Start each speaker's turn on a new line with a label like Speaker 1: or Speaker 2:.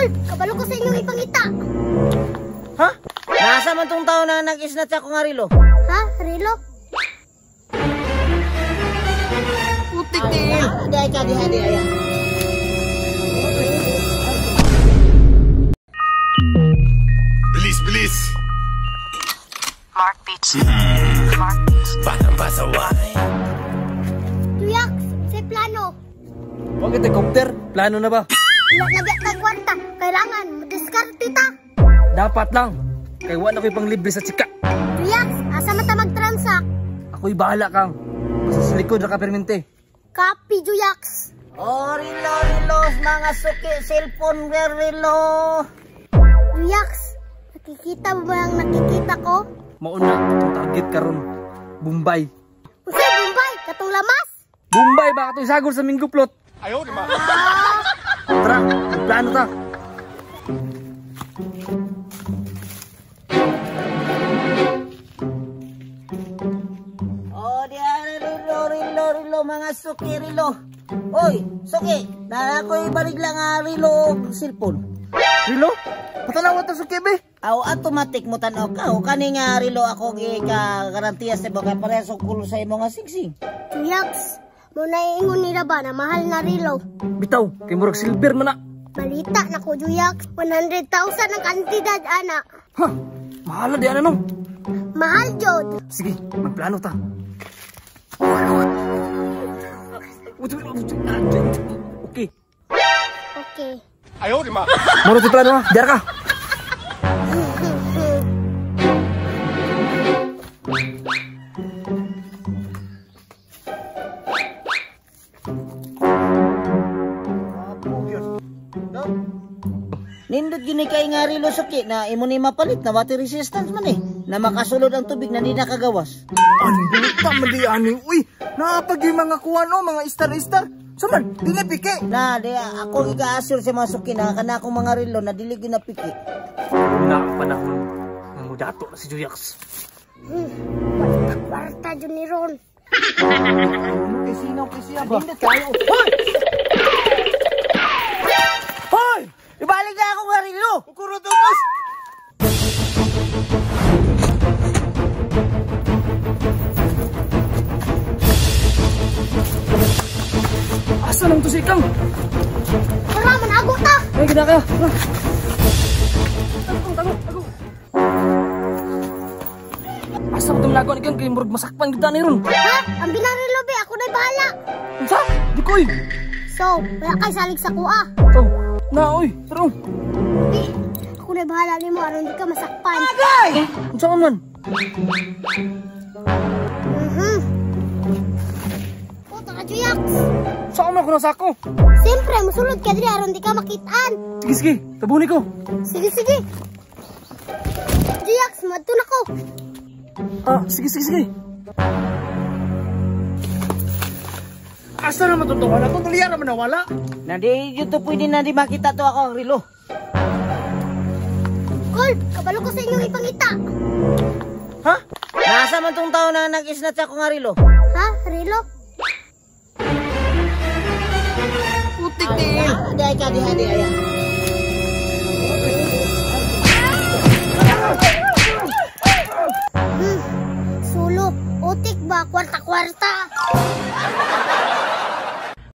Speaker 1: Kol, kabalo ko sa inyong ipangita.
Speaker 2: Ha? Nasa man tong tao na nag-isnat sa akong rilo?
Speaker 1: Ha? Rilo?
Speaker 2: Putik din. Aday ka, di ayan.
Speaker 3: Bilis.
Speaker 4: Mark Beach. Mark Beach.
Speaker 3: Batang pasaway.
Speaker 1: Tuyak, sa plano.
Speaker 5: Huwag helicopter, plano na ba?
Speaker 1: Lagyan ng kwarta. Kailangan, diskarte ta.
Speaker 5: Dapat lang. Kaya wala ko'y pang libre sa tsika.
Speaker 1: Tuyak, asa mata mag-transact.
Speaker 5: Ako'y bahala kang. Basta sa likod na kapirmente.
Speaker 1: Copy, Juyaks.
Speaker 2: Oh, rilo, mga suki, cellphone, rilo.
Speaker 1: Juyaks, nakikita mo ba ang nakikita ko?
Speaker 5: Mauna, ang target karon. Bombay.
Speaker 1: Usay, Bombay, katong lamas.
Speaker 5: Bombay ba ito'y sagol sa Mingguplot?
Speaker 3: Ayaw, di ba?
Speaker 5: Tara, plano ta.
Speaker 2: Oh, rilo, mga suki, rilo. Oy, suki, nanakoy barigla nga rilo cellphone.
Speaker 5: Rilo? Patanawa ta sa kebe.
Speaker 2: Aw, automatic mo tanaw ka. O kani nga rilo ako garantiya sa mga pareso kulo sa imo nga singsing.
Speaker 1: Juyaks, muna iingon nila ba na mahal na rilo?
Speaker 5: Bitaw, kay murag silver man na.
Speaker 1: Balita na ko, Juyaks. 100,000 ang kantidad, ana.
Speaker 5: Ha? Mahala di ano no?
Speaker 1: Mahal, Jod.
Speaker 5: Sige, magplano ta. Okay.
Speaker 1: Okay.
Speaker 3: Ayaw, di ba?
Speaker 5: Moro ti plano ha, diar ka.
Speaker 2: Nindot gini kay nga rilo suki na imo ni mapalit na water resistance man na makasulod ang tubig na di nakagawas.
Speaker 5: Ano ta mali ani? Uy, napag yung mga kuwan o mga istar-istar. Saman, di na pike.
Speaker 2: Na, di ako ika-assure sa mga suki na kana akong mga rilo na dili ginapiki.
Speaker 5: Una ang panahon ng mudato na si Juyaks.
Speaker 1: Kwarta, Jud ni Ron.
Speaker 5: Kay sinaw kay siya ba? Hoy! Hoy!
Speaker 2: Ibalik na ako nga rilo!
Speaker 5: Ukuro to, boss! Asa lang to si Ikang?
Speaker 1: Tara, manago ta.
Speaker 5: Ay, gina ka. Tago. Asa mo itong laguan Ikang? Kaya murag masakpan kita ni Ron.
Speaker 1: Ha? Ang binarilo, be. Ako na'y bahala.
Speaker 5: Sa? Di ko eh.
Speaker 1: So, wala kay salig sa kuha.
Speaker 5: Oh, na, oy. Pero,
Speaker 1: Be, ako na'y bahala ni mo. Aron di ka masakpan.
Speaker 5: ang saan man?
Speaker 1: Puta ka, Juyaks.
Speaker 5: Saan man ako nasako?
Speaker 1: Siyempre, musulod ka diri. Aron di ka makitaan.
Speaker 5: Sige, tabuni ko.
Speaker 1: Sige. Juyaks, madto na ko.
Speaker 5: Ah, sige. Asa naman ito wala? Kung tuliyan naman nawala.
Speaker 2: Na di yun to pwede na di makita to ako ang rilo.
Speaker 1: Kol, kabalo ko sa inyong ipangita.
Speaker 2: Ha? Nasa man tong tao na nag-isnat sa akong rilo?
Speaker 1: Ha? Rilo?
Speaker 2: Putik din. Aday ka, di ayan.
Speaker 1: Sulo. Utik ba? Kwarta-kwarta.